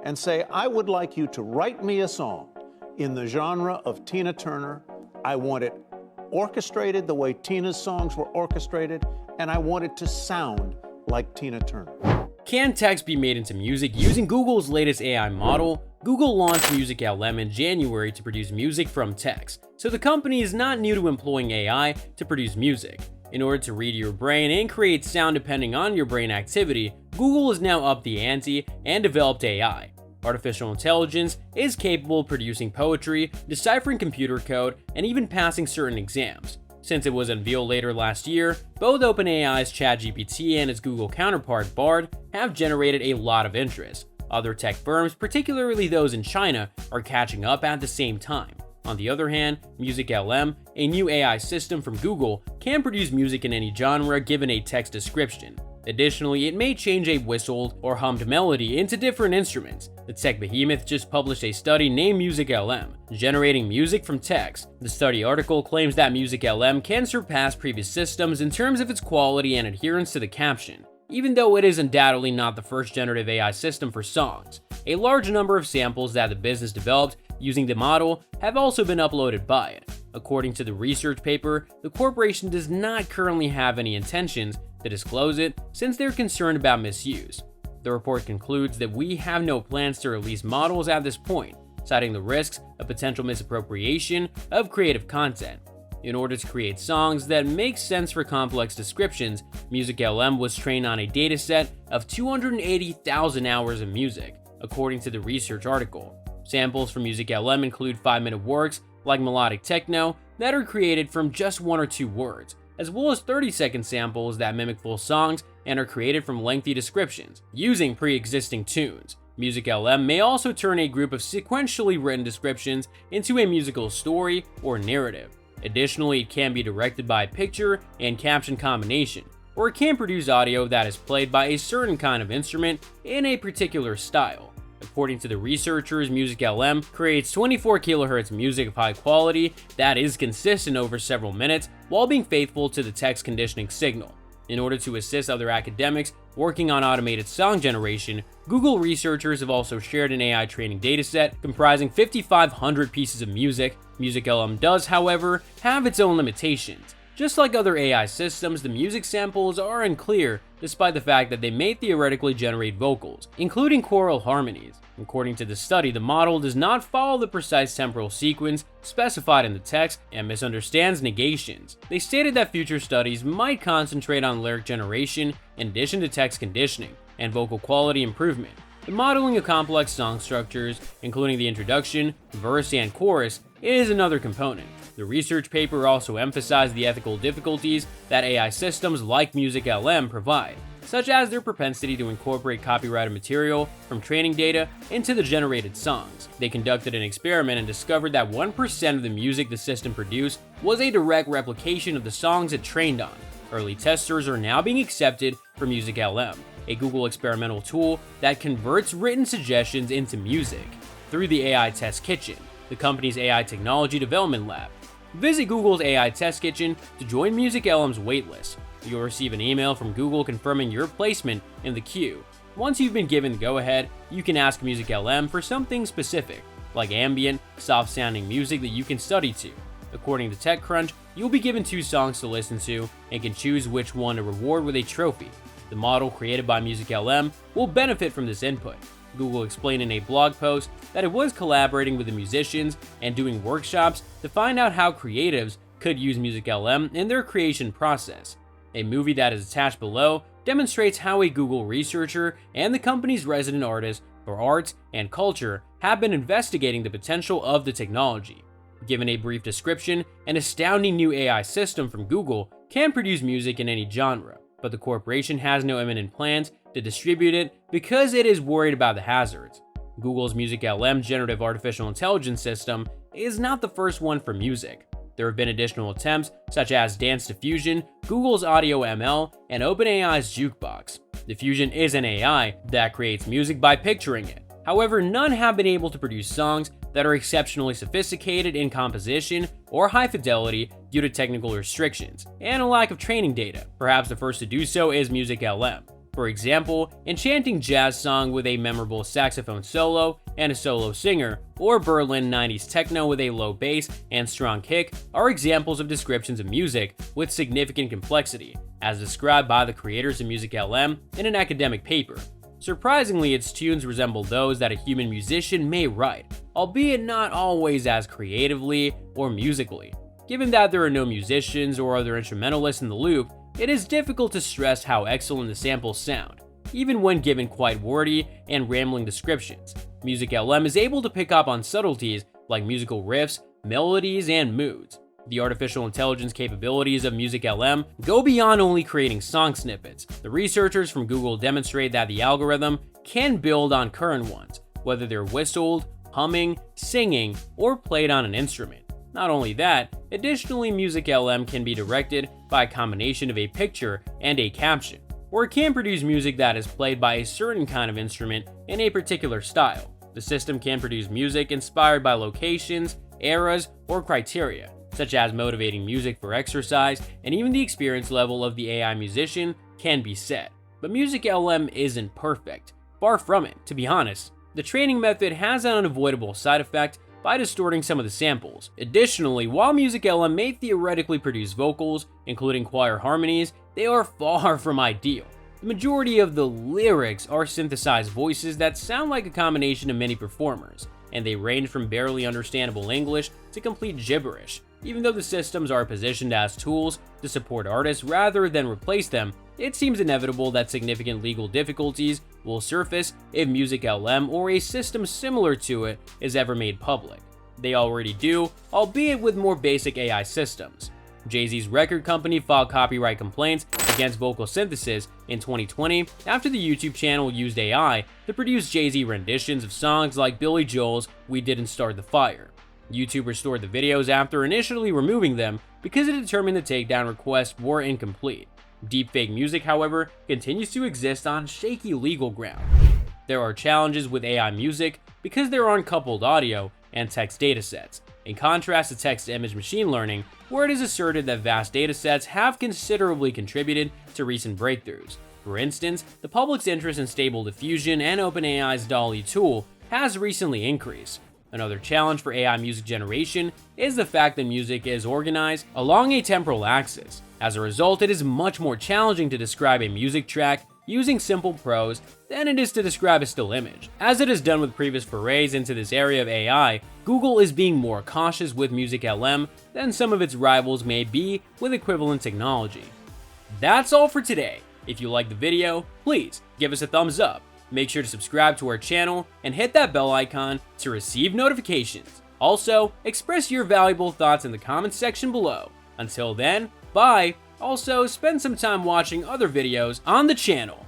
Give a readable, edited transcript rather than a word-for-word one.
and say, I would like you to write me a song in the genre of Tina Turner. I want it orchestrated the way Tina's songs were orchestrated, and I want it to sound like Tina Turner. Can text be made into music using Google's latest AI model? Google launched MusicLM in January to produce music from text, so the company is not new to employing AI to produce music. In order to read your brain and create sound depending on your brain activity, Google has now upped the ante and developed AI. Artificial intelligence is capable of producing poetry, deciphering computer code, and even passing certain exams. Since it was unveiled later last year, both OpenAI's ChatGPT and its Google counterpart Bard have generated a lot of interest. Other tech firms, particularly those in China, are catching up at the same time. On the other hand, MusicLM, a new AI system from Google, can produce music in any genre given a text description. Additionally, it may change a whistled or hummed melody into different instruments. The tech behemoth just published a study named MusicLM, generating music from text. The study article claims that MusicLM can surpass previous systems in terms of its quality and adherence to the caption. Even though it is undoubtedly not the first generative AI system for songs, a large number of samples that the business developed using the model have also been uploaded by it. According to the research paper, the corporation does not currently have any intentions to disclose it since they're concerned about misuse. The report concludes that we have no plans to release models at this point, citing the risks of potential misappropriation of creative content. In order to create songs that make sense for complex descriptions, MusicLM was trained on a dataset of 280,000 hours of music, according to the research article. Samples from MusicLM include 5-minute works like melodic techno that are created from just 1 or 2 words, as well as 30-second samples that mimic full songs and are created from lengthy descriptions using pre-existing tunes. MusicLM may also turn a group of sequentially written descriptions into a musical story or narrative. Additionally, it can be directed by a picture and caption combination, or it can produce audio that is played by a certain kind of instrument in a particular style. According to the researchers, MusicLM creates 24 kHz music of high quality that is consistent over several minutes while being faithful to the text conditioning signal. In order to assist other academics working on automated song generation, Google researchers have also shared an AI training dataset comprising 5,500 pieces of music. MusicLM does, however, have its own limitations. Just like other AI systems, the music samples are unclear despite the fact that they may theoretically generate vocals, including choral harmonies. According to the study, the model does not follow the precise temporal sequence specified in the text and misunderstands negations. They stated that future studies might concentrate on lyric generation in addition to text conditioning and vocal quality improvement. The modeling of complex song structures, including the introduction, verse, and chorus, is another component. The research paper also emphasized the ethical difficulties that AI systems like MusicLM provide, such as their propensity to incorporate copyrighted material from training data into the generated songs. They conducted an experiment and discovered that 1% of the music the system produced was a direct replication of the songs it trained on. Early testers are now being accepted for MusicLM, a Google experimental tool that converts written suggestions into music through the AI Test Kitchen, the company's AI technology development lab. Visit Google's AI Test Kitchen to join MusicLM's waitlist. You'll receive an email from Google confirming your placement in the queue. Once you've been given the go-ahead, you can ask MusicLM for something specific, like ambient, soft-sounding music that you can study to. According to TechCrunch, you'll be given 2 songs to listen to and can choose which one to reward with a trophy. The model created by MusicLM will benefit from this input. Google explained in a blog post that it was collaborating with the musicians and doing workshops to find out how creatives could use MusicLM in their creation process. A movie that is attached below demonstrates how a Google researcher and the company's resident artist for arts and culture have been investigating the potential of the technology. Given a brief description, an astounding new AI system from Google can produce music in any genre, but the corporation has no imminent plans to distribute it because it is worried about the hazards. Google's MusicLM generative artificial intelligence system is not the first one for music. There have been additional attempts such as Dance Diffusion, Google's Audio ML, and OpenAI's Jukebox. Diffusion is an AI that creates music by picturing it. However, none have been able to produce songs that are exceptionally sophisticated in composition or high fidelity due to technical restrictions and a lack of training data. Perhaps the first to do so is MusicLM. For example, enchanting jazz song with a memorable saxophone solo and a solo singer, or Berlin 90s techno with a low bass and strong kick are examples of descriptions of music with significant complexity, as described by the creators of MusicLM in an academic paper. Surprisingly, its tunes resemble those that a human musician may write, albeit not always as creatively or musically. Given that there are no musicians or other instrumentalists in the loop, it is difficult to stress how excellent the samples sound. Even when given quite wordy and rambling descriptions, MusicLM is able to pick up on subtleties like musical riffs, melodies, and moods. The artificial intelligence capabilities of MusicLM go beyond only creating song snippets. The researchers from Google demonstrate that the algorithm can build on current ones, whether they're whistled, humming, singing, or played on an instrument. Not only that, additionally, MusicLM can be directed by a combination of a picture and a caption, or it can produce music that is played by a certain kind of instrument in a particular style. The system can produce music inspired by locations, eras, or criteria, such as motivating music for exercise, and even the experience level of the AI musician can be set. But MusicLM isn't perfect. Far from it, to be honest. The training method has an unavoidable side effect by distorting some of the samples. Additionally, while MusicLM may theoretically produce vocals, including choir harmonies, they are far from ideal. The majority of the lyrics are synthesized voices that sound like a combination of many performers, and they range from barely understandable English to complete gibberish. Even though the systems are positioned as tools to support artists rather than replace them, it seems inevitable that significant legal difficulties will surface if MusicLM or a system similar to it is ever made public. They already do, albeit with more basic AI systems. Jay-Z's record company filed copyright complaints against vocal synthesis in 2020 after the YouTube channel used AI to produce Jay-Z renditions of songs like Billy Joel's "We Didn't Start the Fire." YouTube restored the videos after initially removing them because it determined the takedown requests were incomplete. Deepfake music, however, continues to exist on shaky legal ground. There are challenges with AI music because there aren't coupled audio and text datasets, in contrast to text-to-image machine learning, where it is asserted that vast datasets have considerably contributed to recent breakthroughs. For instance, the public's interest in Stable Diffusion and OpenAI's DALL-E tool has recently increased. Another challenge for AI music generation is the fact that music is organized along a temporal axis. As a result, it is much more challenging to describe a music track using simple prose than it is to describe a still image. As it has done with previous forays into this area of AI, Google is being more cautious with MusicLM than some of its rivals may be with equivalent technology. That's all for today. If you liked the video, please give us a thumbs up. Make sure to subscribe to our channel and hit that bell icon to receive notifications. Also, express your valuable thoughts in the comments section below. Until then, bye! Also, spend some time watching other videos on the channel.